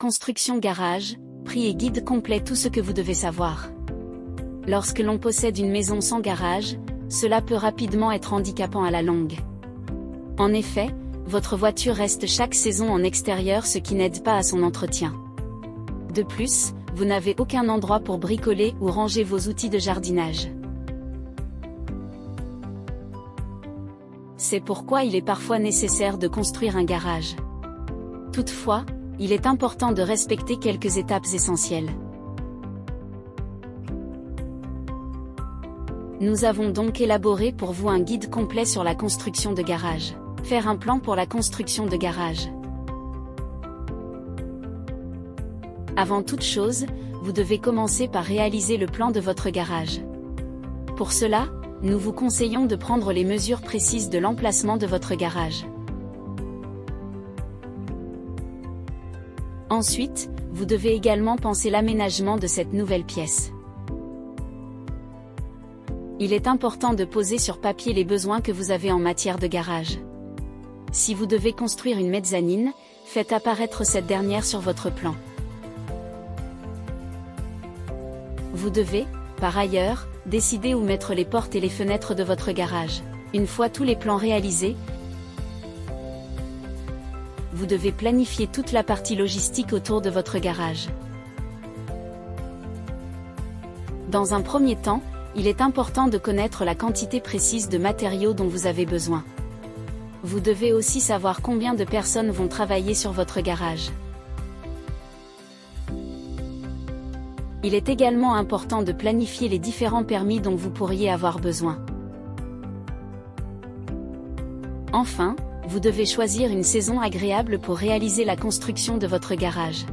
Construction garage, prix et guide complet, tout ce que vous devez savoir. Lorsque l'on possède une maison sans garage, cela peut rapidement être handicapant à la longue. En effet, votre voiture reste chaque saison en extérieur, ce qui n'aide pas à son entretien. De plus, vous n'avez aucun endroit pour bricoler ou ranger vos outils de jardinage. C'est pourquoi il est parfois nécessaire de construire un garage. Toutefois, il est important de respecter quelques étapes essentielles. Nous avons donc élaboré pour vous un guide complet sur la construction de garage. Faire un plan pour la construction de garage. Avant toute chose, vous devez commencer par réaliser le plan de votre garage. Pour cela, nous vous conseillons de prendre les mesures précises de l'emplacement de votre garage. Ensuite, vous devez également penser l'aménagement de cette nouvelle pièce. Il est important de poser sur papier les besoins que vous avez en matière de garage. Si vous devez construire une mezzanine, faites apparaître cette dernière sur votre plan. Vous devez, par ailleurs, décider où mettre les portes et les fenêtres de votre garage. Une fois tous les plans réalisés, vous devez planifier toute la partie logistique autour de votre garage. Dans un premier temps, il est important de connaître la quantité précise de matériaux dont vous avez besoin. Vous devez aussi savoir combien de personnes vont travailler sur votre garage. Il est également important de planifier les différents permis dont vous pourriez avoir besoin. Enfin, vous devez choisir une saison agréable pour réaliser la construction de votre garage.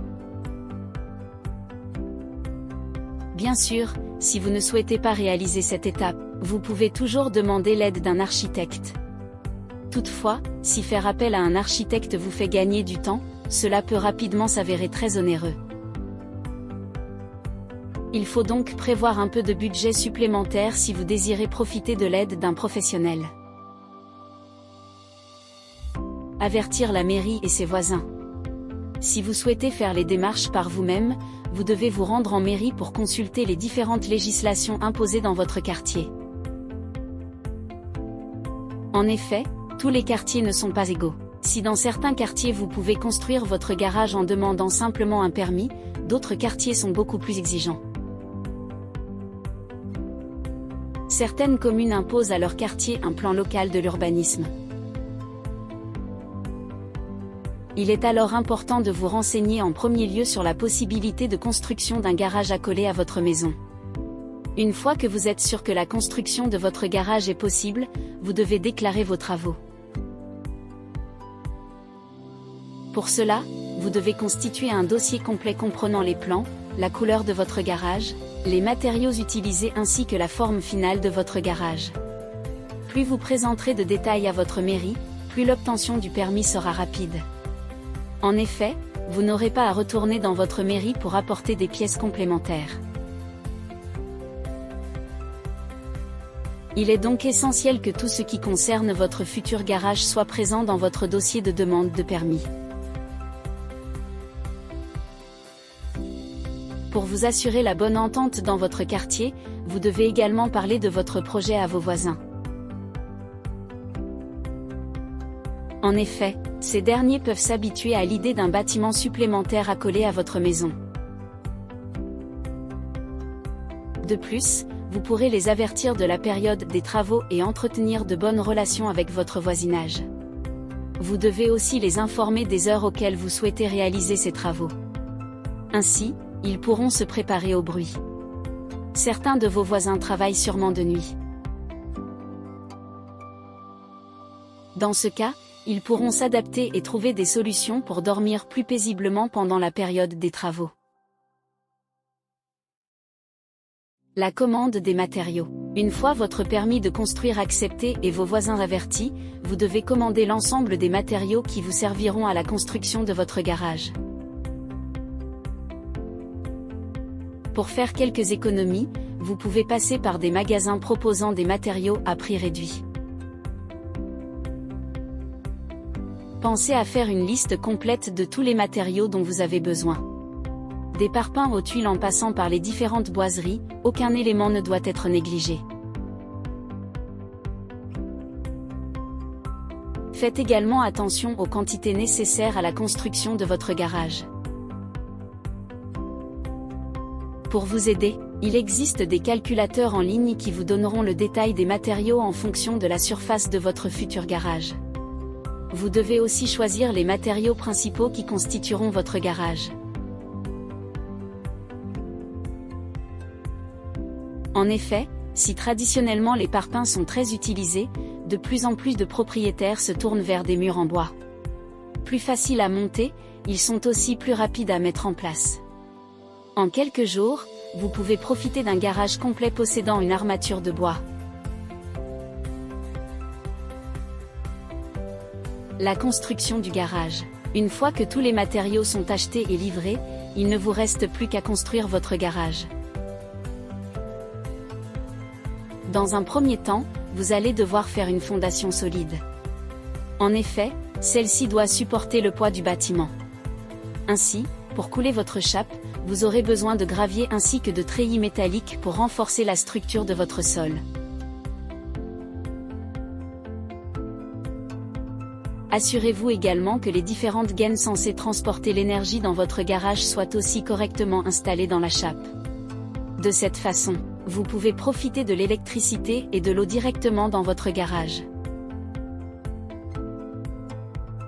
Bien sûr, si vous ne souhaitez pas réaliser cette étape, vous pouvez toujours demander l'aide d'un architecte. Toutefois, si faire appel à un architecte vous fait gagner du temps, cela peut rapidement s'avérer très onéreux. Il faut donc prévoir un peu de budget supplémentaire si vous désirez profiter de l'aide d'un professionnel. Avertir la mairie et ses voisins. Si vous souhaitez faire les démarches par vous-même, vous devez vous rendre en mairie pour consulter les différentes législations imposées dans votre quartier. En effet, tous les quartiers ne sont pas égaux. Si dans certains quartiers vous pouvez construire votre garage en demandant simplement un permis, d'autres quartiers sont beaucoup plus exigeants. Certaines communes imposent à leur quartier un plan local de l'urbanisme. Il est alors important de vous renseigner en premier lieu sur la possibilité de construction d'un garage accolé à votre maison. Une fois que vous êtes sûr que la construction de votre garage est possible, vous devez déclarer vos travaux. Pour cela, vous devez constituer un dossier complet comprenant les plans, la couleur de votre garage, les matériaux utilisés ainsi que la forme finale de votre garage. Plus vous présenterez de détails à votre mairie, plus l'obtention du permis sera rapide. En effet, vous n'aurez pas à retourner dans votre mairie pour apporter des pièces complémentaires. Il est donc essentiel que tout ce qui concerne votre futur garage soit présent dans votre dossier de demande de permis. Pour vous assurer la bonne entente dans votre quartier, vous devez également parler de votre projet à vos voisins. En effet, ces derniers peuvent s'habituer à l'idée d'un bâtiment supplémentaire accolé à votre maison. De plus, vous pourrez les avertir de la période des travaux et entretenir de bonnes relations avec votre voisinage. Vous devez aussi les informer des heures auxquelles vous souhaitez réaliser ces travaux. Ainsi, ils pourront se préparer au bruit. Certains de vos voisins travaillent sûrement de nuit. Dans ce cas, ils pourront s'adapter et trouver des solutions pour dormir plus paisiblement pendant la période des travaux. La commande des matériaux. Une fois votre permis de construire accepté et vos voisins avertis, vous devez commander l'ensemble des matériaux qui vous serviront à la construction de votre garage. Pour faire quelques économies, vous pouvez passer par des magasins proposant des matériaux à prix réduit. Pensez à faire une liste complète de tous les matériaux dont vous avez besoin. Des parpaings aux tuiles en passant par les différentes boiseries, aucun élément ne doit être négligé. Faites également attention aux quantités nécessaires à la construction de votre garage. Pour vous aider, il existe des calculateurs en ligne qui vous donneront le détail des matériaux en fonction de la surface de votre futur garage. Vous devez aussi choisir les matériaux principaux qui constitueront votre garage. En effet, si traditionnellement les parpaings sont très utilisés, de plus en plus de propriétaires se tournent vers des murs en bois. Plus faciles à monter, ils sont aussi plus rapides à mettre en place. En quelques jours, vous pouvez profiter d'un garage complet possédant une armature de bois. La construction du garage. Une fois que tous les matériaux sont achetés et livrés, il ne vous reste plus qu'à construire votre garage. Dans un premier temps, vous allez devoir faire une fondation solide. En effet, celle-ci doit supporter le poids du bâtiment. Ainsi, pour couler votre chape, vous aurez besoin de gravier ainsi que de treillis métalliques pour renforcer la structure de votre sol. Assurez-vous également que les différentes gaines censées transporter l'énergie dans votre garage soient aussi correctement installées dans la chape. De cette façon, vous pouvez profiter de l'électricité et de l'eau directement dans votre garage.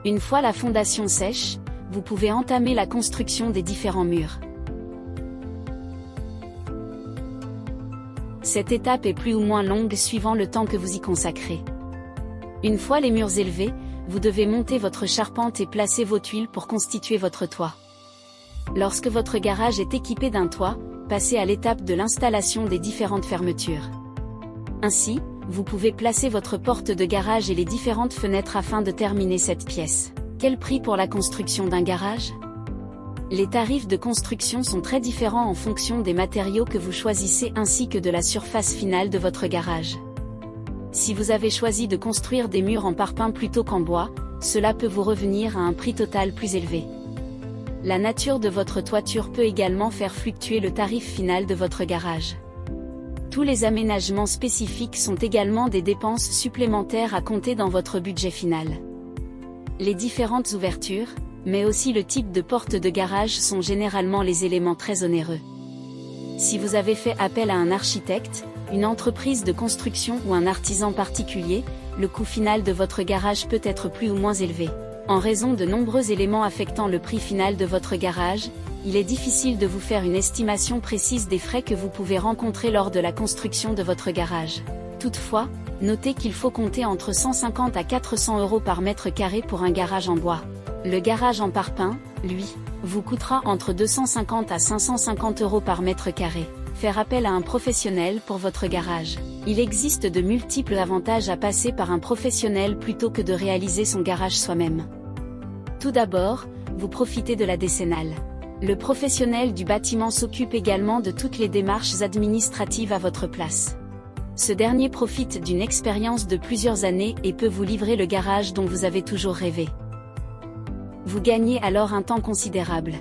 Une fois la fondation sèche, vous pouvez entamer la construction des différents murs. Cette étape est plus ou moins longue suivant le temps que vous y consacrez. Une fois les murs élevés, vous devez monter votre charpente et placer vos tuiles pour constituer votre toit. Lorsque votre garage est équipé d'un toit, passez à l'étape de l'installation des différentes fermetures. Ainsi, vous pouvez placer votre porte de garage et les différentes fenêtres afin de terminer cette pièce. Quel prix pour la construction d'un garage ? Les tarifs de construction sont très différents en fonction des matériaux que vous choisissez ainsi que de la surface finale de votre garage. Si vous avez choisi de construire des murs en parpaing plutôt qu'en bois, cela peut vous revenir à un prix total plus élevé. La nature de votre toiture peut également faire fluctuer le tarif final de votre garage. Tous les aménagements spécifiques sont également des dépenses supplémentaires à compter dans votre budget final. Les différentes ouvertures, mais aussi le type de porte de garage sont généralement les éléments très onéreux. Si vous avez fait appel à un architecte, une entreprise de construction ou un artisan particulier, le coût final de votre garage peut être plus ou moins élevé. En raison de nombreux éléments affectant le prix final de votre garage, il est difficile de vous faire une estimation précise des frais que vous pouvez rencontrer lors de la construction de votre garage. Toutefois, notez qu'il faut compter entre 150 à 400 € par mètre carré pour un garage en bois. Le garage en parpaing, lui, vous coûtera entre 250 à 550 € par mètre carré. Faire appel à un professionnel pour votre garage. Il existe de multiples avantages à passer par un professionnel plutôt que de réaliser son garage soi-même. Tout d'abord, vous profitez de la décennale. Le professionnel du bâtiment s'occupe également de toutes les démarches administratives à votre place. Ce dernier profite d'une expérience de plusieurs années et peut vous livrer le garage dont vous avez toujours rêvé. Vous gagnez alors un temps considérable.